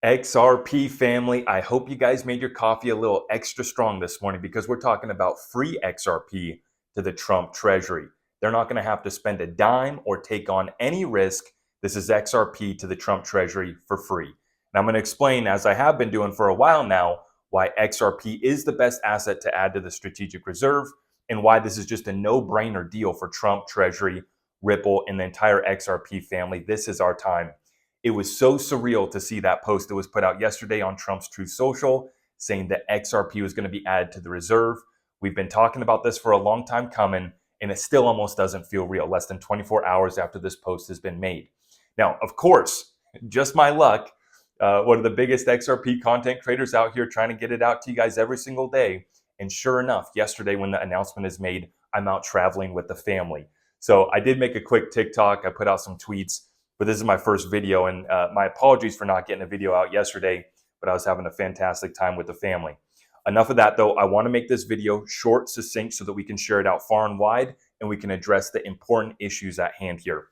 XRP family, I hope you guys made your coffee a little extra strong this morning because we're talking about free XRP to the Trump Treasury. They're not going to have to spend a dime or take on any risk. This is XRP to the Trump Treasury for free. And I'm going to explain, as I have been doing for a while now, why XRP is the best asset to add to the strategic reserve and why this is just a no-brainer deal for Trump, Treasury, Ripple, and the entire XRP family. This is our time. It was so surreal to see that post that was put out yesterday on Trump's Truth Social saying that XRP was going to be added to the reserve. We've been talking about this for a long time coming, and it still almost doesn't feel real, less than 24 hours after this post has been made. Now, of course, just my luck, one of the biggest XRP content creators out here trying to get it out to you guys every single day. And sure enough, yesterday when the announcement is made, I'm out traveling with the family. So I did make a quick TikTok. I put out some tweets. But this is my first video, and my apologies for not getting a video out yesterday, but I was having a fantastic time with the family. Enough of that, though. I want to make this video short, succinct, so that we can share it out far and wide, and we can address the important issues at hand here.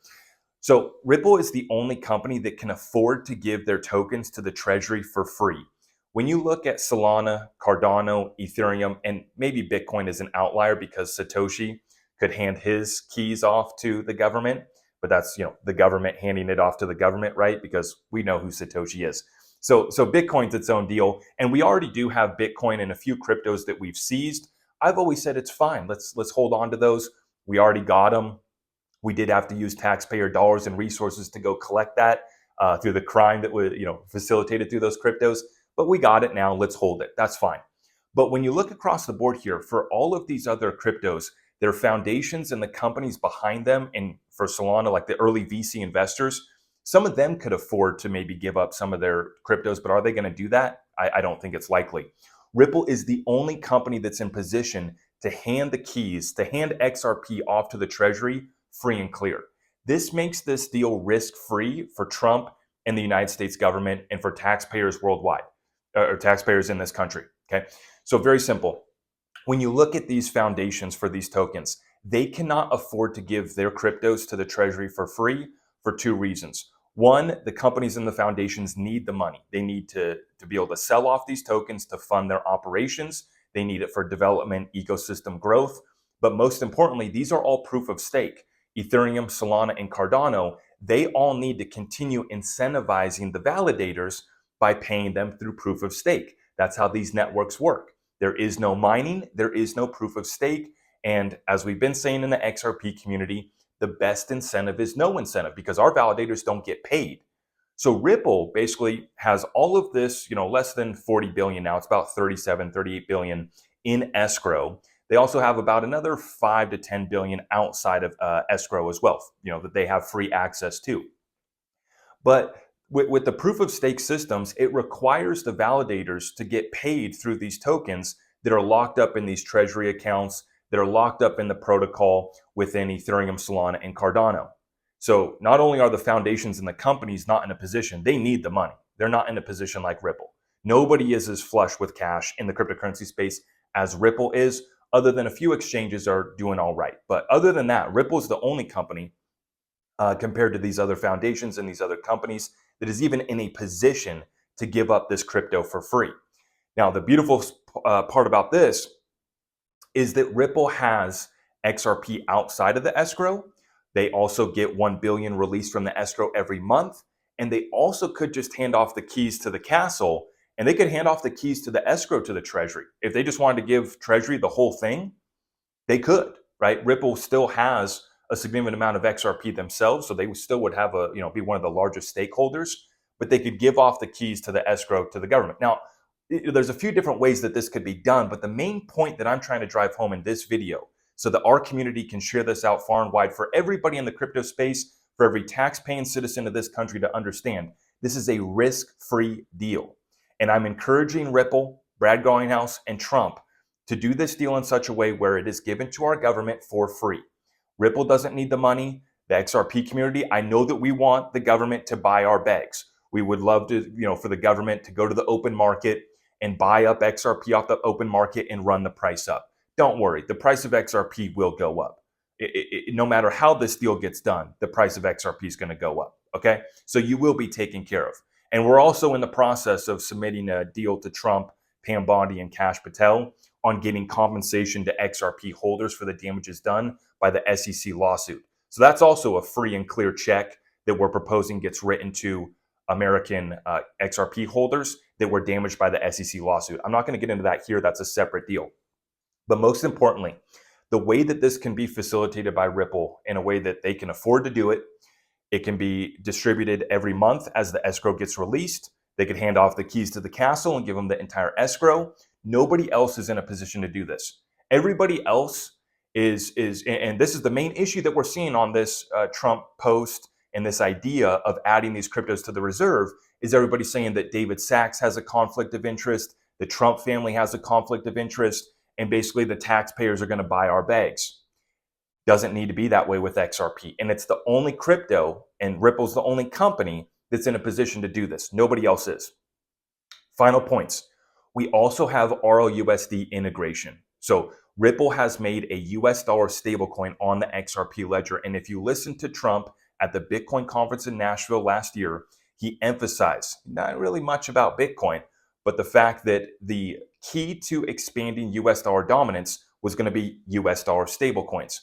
So Ripple is the only company that can afford to give their tokens to the Treasury for free. When you look at Solana, Cardano, Ethereum, and maybe Bitcoin is an outlier because Satoshi could hand his keys off to the government, but that's, the government handing it off to the government, right? Because we know who Satoshi is. So Bitcoin's its own deal. And we already do have Bitcoin and a few cryptos that we've seized. I've always said it's fine. Let's hold on to those. We already got them. We did have to use taxpayer dollars and resources to go collect that through the crime that was, facilitated through those cryptos. But we got it now. Let's hold it. That's fine. But when you look across the board here, for all of these other cryptos, their foundations and the companies behind them, and for Solana, like the early VC investors, some of them could afford to maybe give up some of their cryptos, but are they going to do that? I don't think it's likely. Ripple is the only company that's in position to hand the keys, to hand XRP off to the Treasury free and clear. This makes this deal risk-free for Trump and the United States government and for taxpayers worldwide, or taxpayers in this country, okay? So very simple. When you look at these foundations for these tokens, they cannot afford to give their cryptos to the Treasury for free for two reasons. One, the companies and the foundations need the money. They need to be able to sell off these tokens to fund their operations. They need it for development, ecosystem growth. But most importantly, these are all proof of stake. Ethereum, Solana, and Cardano, they all need to continue incentivizing the validators by paying them through proof of stake. That's how these networks work. There is no mining, there is no proof of stake. And as we've been saying in the XRP community, the best incentive is no incentive because our validators don't get paid. So Ripple basically has all of this, less than 40 billion now. It's about 37, 38 billion in escrow. They also have about another 5 to 10 billion outside of escrow as well, that they have free access to. But with the proof of stake systems, it requires the validators to get paid through these tokens that are locked up in these treasury accounts, that are locked up in the protocol within Ethereum, Solana, and Cardano. So not only are the foundations and the companies not in a position, they need the money. They're not in a position like Ripple. Nobody is as flush with cash in the cryptocurrency space as Ripple is, other than a few exchanges are doing all right. But other than that, Ripple is the only company compared to these other foundations and these other companies that is even in a position to give up this crypto for free. Now, the beautiful part about this is that Ripple has XRP outside of the escrow. They also get 1 billion released from the escrow every month. And they also could just hand off the keys to the castle, and they could hand off the keys to the escrow to the Treasury. If they just wanted to give Treasury the whole thing, they could, right? Ripple still has a significant amount of XRP themselves, so they still would have be one of the largest stakeholders, but they could give off the keys to the escrow to the government. Now, there's a few different ways that this could be done, but the main point that I'm trying to drive home in this video, so that our community can share this out far and wide for everybody in the crypto space, for every tax-paying citizen of this country to understand, this is a risk-free deal. And I'm encouraging Ripple, Brad Garlinghouse, and Trump to do this deal in such a way where it is given to our government for free. Ripple doesn't need the money. The XRP community, I know that we want the government to buy our bags. We would love to, for the government to go to the open market and buy up XRP off the open market and run the price up. Don't worry, the price of XRP will go up. No matter how this deal gets done, the price of XRP is going to go up, okay? So you will be taken care of. And we're also in the process of submitting a deal to Trump, Pam Bondi, and Kash Patel on getting compensation to XRP holders for the damages done by the SEC lawsuit. So that's also a free and clear check that we're proposing gets written to American XRP holders that were damaged by the SEC lawsuit. I'm not going to get into that here. That's a separate deal. But most importantly, the way that this can be facilitated by Ripple in a way that they can afford to do it, it can be distributed every month as the escrow gets released. They could hand off the keys to the castle and give them the entire escrow. Nobody else is in a position to do this. Everybody else is and this is the main issue that we're seeing on this Trump post and this idea of adding these cryptos to the reserve is everybody saying that David Sachs has a conflict of interest, the Trump family has a conflict of interest, and basically the taxpayers are going to buy our bags. Doesn't need to be that way with XRP. And it's the only crypto, and Ripple's the only company that's in a position to do this. Nobody else is. Final points. We also have RLUSD integration. So Ripple has made a US dollar stablecoin on the XRP ledger. And if you listen to Trump at the Bitcoin conference in Nashville last year, he emphasized not really much about Bitcoin, but the fact that the key to expanding US dollar dominance was going to be US dollar stablecoins.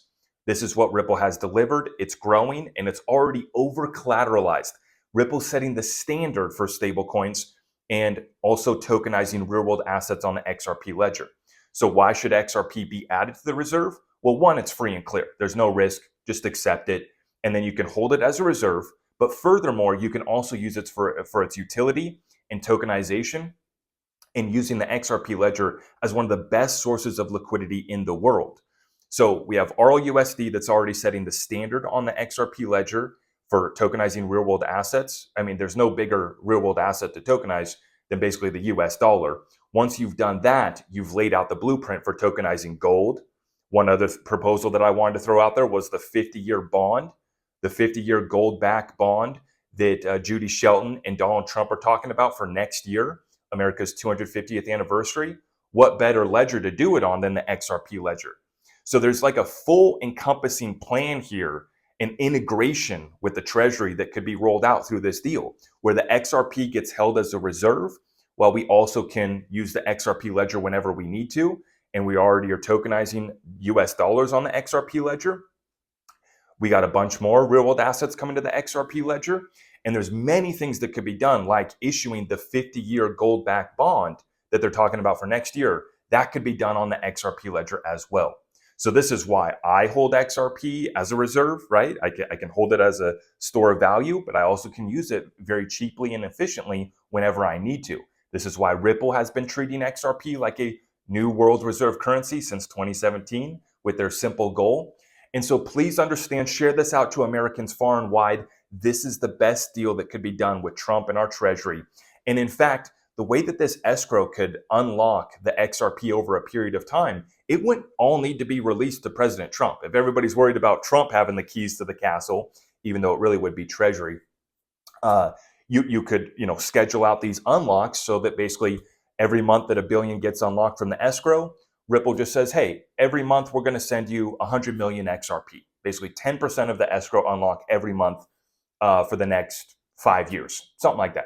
This is what Ripple has delivered. It's growing and it's already over collateralized. Ripple's setting the standard for stablecoins and also tokenizing real world assets on the XRP ledger. So why should XRP be added to the reserve? Well, one, it's free and clear. There's no risk. Just accept it. And then you can hold it as a reserve. But furthermore, you can also use it for its utility and tokenization and using the XRP ledger as one of the best sources of liquidity in the world. So we have RLUSD that's already setting the standard on the XRP ledger for tokenizing real world assets. I mean, there's no bigger real world asset to tokenize than basically the US dollar. Once you've done that, you've laid out the blueprint for tokenizing gold. One other proposal that I wanted to throw out there was the 50-year bond, the 50-year gold-backed bond that Judy Shelton and Donald Trump are talking about for next year, America's 250th anniversary. What better ledger to do it on than the XRP ledger? So there's like a full encompassing plan here, an integration with the Treasury that could be rolled out through this deal, where the XRP gets held as a reserve, while we also can use the XRP ledger whenever we need to. And we already are tokenizing US dollars on the XRP ledger. We got a bunch more real world assets coming to the XRP ledger. And there's many things that could be done, like issuing the 50-year gold-backed bond that they're talking about for next year. That could be done on the XRP ledger as well. So this is why I hold XRP as a reserve, right? I can hold it as a store of value, but I also can use it very cheaply and efficiently whenever I need to. This is why Ripple has been treating XRP like a new world reserve currency since 2017 with their simple goal. And so please understand, share this out to Americans far and wide. This is the best deal that could be done with Trump and our Treasury. And in fact, the way that this escrow could unlock the XRP over a period of time, it wouldn't all need to be released to President Trump. If everybody's worried about Trump having the keys to the castle, even though it really would be Treasury, you could schedule out these unlocks so that basically every month that $1 billion gets unlocked from the escrow, Ripple just says, hey, every month we're going to send you 100 million XRP, basically 10% of the escrow unlock every month for the next 5 years, something like that.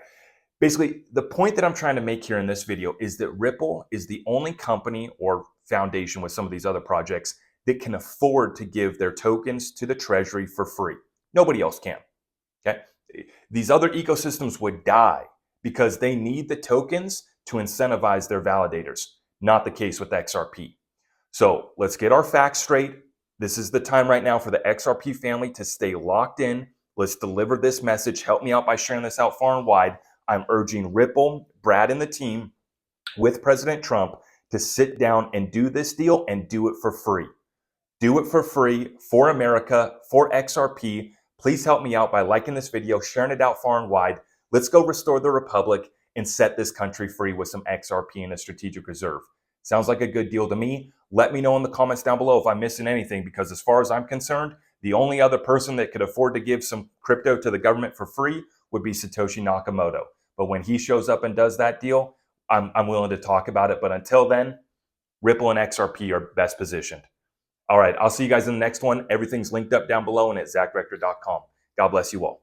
Basically, the point that I'm trying to make here in this video is that Ripple is the only company or foundation with some of these other projects that can afford to give their tokens to the Treasury for free. Nobody else can. Okay? These other ecosystems would die because they need the tokens to incentivize their validators. Not the case with XRP. So let's get our facts straight. This is the time right now for the XRP family to stay locked in. Let's deliver this message. Help me out by sharing this out far and wide. I'm urging Ripple, Brad, and the team with President Trump to sit down and do this deal and do it for free. Do it for free for America, for XRP. Please help me out by liking this video, sharing it out far and wide. Let's go restore the Republic and set this country free with some XRP in a strategic reserve. Sounds like a good deal to me. Let me know in the comments down below if I'm missing anything, because as far as I'm concerned, the only other person that could afford to give some crypto to the government for free would be Satoshi Nakamoto. But when he shows up and does that deal, I'm willing to talk about it. But until then, Ripple and XRP are best positioned. All right, I'll see you guys in the next one. Everything's linked up down below and at zachrector.com. God bless you all.